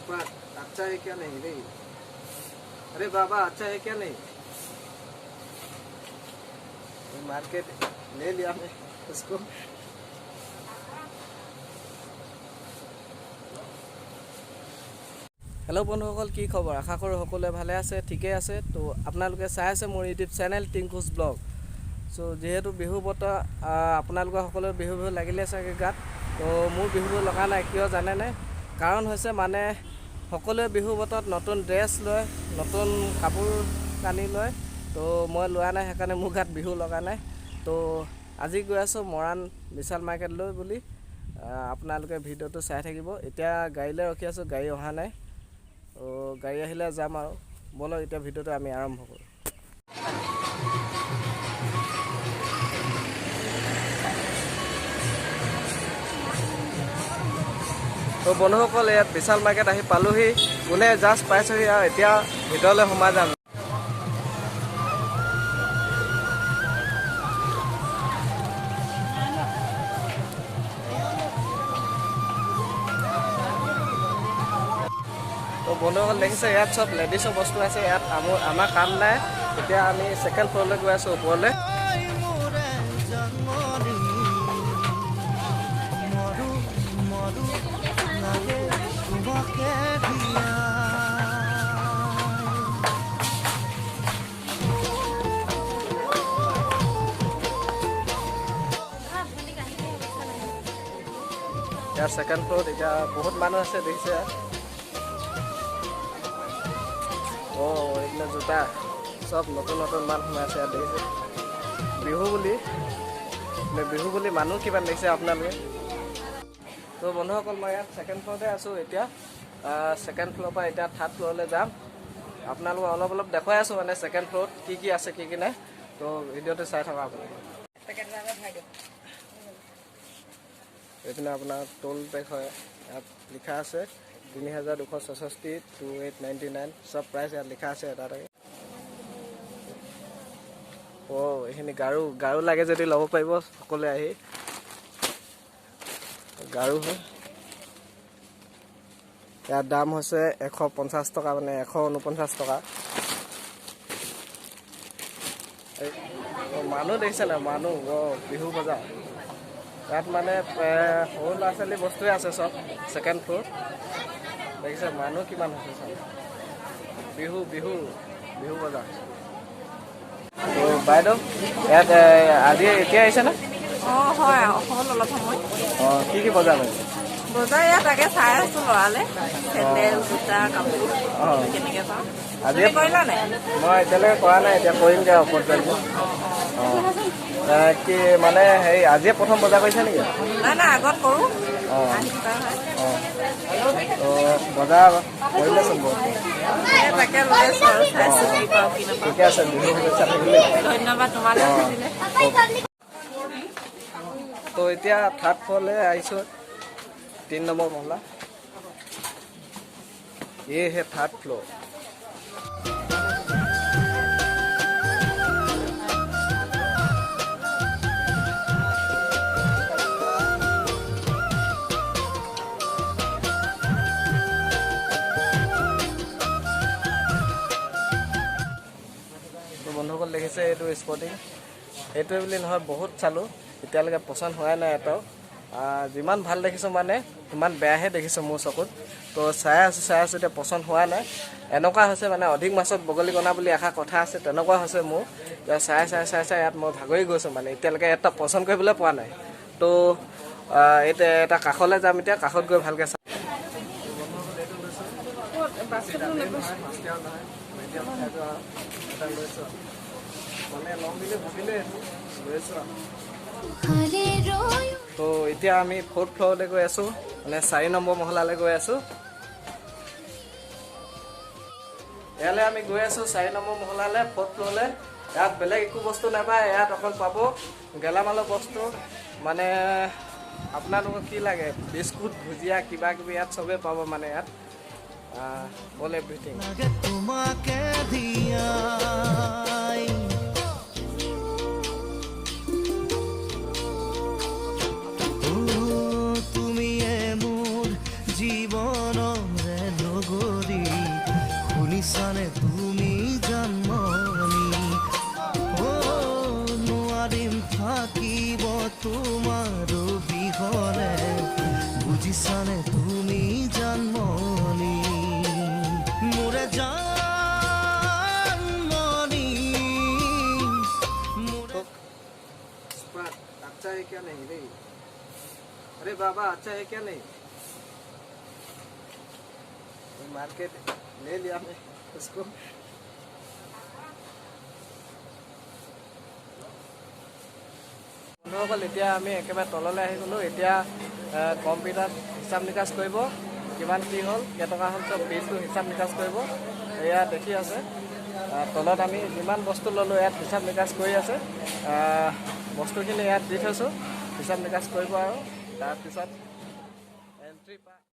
उत्पात अच्छा है क्या नहीं नहीं अरे बाबा अच्छा है क्या नहीं मार्केट ले लिया मैं उसको हेलो बंधुসকল কি খবৰ আশা কৰোঁ সকলোৱে ভালে আছে ঠিকে আছে তো আপোনালোকে চাই আছে মোৰ ইউটিউব চেনেল টিংকুছ ব্লগ সো যেহেতু বিহু বতৰ আপোনালোকৰ সকলোৰে বিহু লাগিলে চাগে গাত তো মোৰ বিহু লগা নাই কিয় জানে নে কাৰণ হৈছে মানে সকলোৱে বিহু বতৰত নতুন ড্ৰেছ লয় নতুন কাপোৰ কানি লয় তো মই লোৱা নাই সেইকাৰণে মোৰ গাত বিহু লগা নাই তো আজি গৈ আছোঁ মৰাণ বিশাল মাৰ্কেটলৈ বুলি আপোনালোকে ভিডিঅ'টো চাই থাকিব এতিয়া গাড়ীলৈ ৰখি আছোঁ গাড়ী অহা নাই তো গাড়ী আহিলে যাম আৰু বলক এতিয়া ভিডিঅ'টো আমি আৰম্ভ কৰোঁ তো বন্ধুসকল ইয়াত বিশাল মাৰ্কেট আহি পালোহি কোনে জাষ্ট পাইছোহি আৰু এতিয়া ভিতৰলৈ সোমাই যাম তো বন্ধুসকল দেখিছে ইয়াত চব লেডিছৰ বস্তু আছে ইয়াত আমাৰ কাম নাই এতিয়া আমি ছেকেণ্ড ফ্ল'ৰলৈ গৈ আছোঁ ওপৰলৈ ইয়াৰ ছেকেণ্ড ফ্ল'ৰত এতিয়া বহুত মানুহ আছে দেখিছে এইবিলাক জোতা চব নতুন নতুন মাল সোমাই আছে ইয়াত দেখিছে বিহু বুলি মানুহ কিমান দেখিছে আপোনালোকে তো বন্ধুসকল মই ইয়াত ছেকেণ্ড ফ্ল'ৰতে আছোঁ এতিয়া ছেকেণ্ড ফ্ল'ৰৰ পৰা এতিয়া থাৰ্ড ফ্ল'ৰলৈ যাম আপোনালোকক অলপ দেখুৱাই আছোঁ মানে ছেকেণ্ড ফ্ল'ৰত কি আছে কি নাই তো ভিডিঅ'টো চাই থকা আপোনালোকে এইপিনে আপোনাৰ টোল টেক্স হয় ইয়াত লিখা আছে ৩,২৬৬ 2899 চব প্ৰাইচ ইয়াত লিখা আছে এটা এইখিনি গাৰু লাগে যদি ল'ব পাৰিব সকলোৱে আহি গাৰু হয় ইয়াৰ দাম হৈছে 150 টকা মানে 149 টকা মানুহ দেখিছে না মানুহ বিহু বজাৰ ইয়াত মানে সৰু ল'ৰা ছোৱালী বস্তুৱে আছে চব ছেকেণ্ড ফ্ল'ৰ দেখিছে মানুহ কিমান হৈছে চব বিহু বজাৰ তো বাইদেউ ইয়াত আজি এতিয়া আহিছে না হয় অসমত অলপ সময় কি বজাৰ হৈছে বজাৰ ইয়াত তাকে চাই আছোঁ ল'ৰালে চেণ্ডেল জোতা কাপোৰ কেনেকৈ পাওঁ আজি কৰিলা নাই মই এতিয়ালৈকে কৰা নাই এতিয়া কৰিমগৈ ওপৰত যাম কি মানে হেৰি আজিয়ে প্ৰথম বজাৰ কৰিছে নেকি নাই আগত কৰোঁ বজাৰ কৰিলেচোন তাকে লৈ আছোঁ আৰু চাইছোঁ কি পাওঁ কি নাপাওঁ ঠিকে আছে বিহু শুভেচ্ছা থাকিলে ধন্যবাদ তোমালৈ সুধিলে তো এতিয়া থাৰ্ড ফ্ল'ৰলৈ আহিছোঁ 3 নম্বৰ মহলা ये है थर्ड फ्लोर বন্ধুসকল দেখিছে এইটো স্পৰ্টিং এইটোৱে বুলি নহয় বহুত চালোঁ এতিয়ালৈকে পচন্দ হোৱাই নাই এটাও যিমান ভাল দেখিছোঁ মানে সিমান বেয়াহে দেখিছোঁ মোৰ চকুত তো চাই আছোঁ এতিয়া পচন্দ হোৱা নাই এনেকুৱা হৈছে মানে অধিক মাছত বগলী কণা বুলি এষাৰ কথা আছে তেনেকুৱা হৈছে মোৰ চাই ইয়াত মই ভাগৰি গৈছোঁ মানে এতিয়ালৈকে এটা পচন্দ কৰিবলৈ পোৱা নাই তো এতিয়া এটা কাষলৈ যাম এতিয়া কাষত গৈ ভালকৈ চাম তো এতিয়া আমি 4th ফ্ল'ৰলৈ গৈ আছোঁ মানে 4 নম্বৰ মহলালৈ গৈ আছোঁ ইয়ালৈ আমি গৈ আছোঁ 4 নম্বৰ মহলালৈ 4th ফ্ল'ৰলৈ ইয়াত বেলেগ একো বস্তু নাপায় ইয়াত অকল পাব গেলামালৰ বস্তু মানে আপোনালোকক কি লাগে বিস্কুট ভুজিয়া কিবা কিবি ইয়াত চবেই পাব মানে ইয়াত অল এভৰিথিং বগৰী শুনিছানে তুমি জানমণি নোৱাৰিম থাকিব তোমাৰ বিহনে বুজিছানে তুমি জানমণি মোৰে জানমণি মোৰে अच्छा है क्या नहीं नहीं अरे बाबा अच्छा है क्या नहीं मार्केट ले लिया मैं उसको বন্ধুসকল এতিয়া আমি একেবাৰে তললৈ আহি গ'লোঁ এতিয়া কম্পিউটাৰত হিচাপ নিকাচ কৰিব কিমান কি হ'ল কেইটকা হ'ল চব বিলটো হিচাপ নিকাচ কৰিব এয়া দেখি আছে তলত আমি যিমান বস্তু ল'লোঁ ইয়াত হিচাপ নিকাচ কৰি আছে বস্তুখিনি ইয়াত দি থৈছোঁ হিচাপ নিকাচ কৰিব আৰু তাৰপিছত এণ্ট্ৰি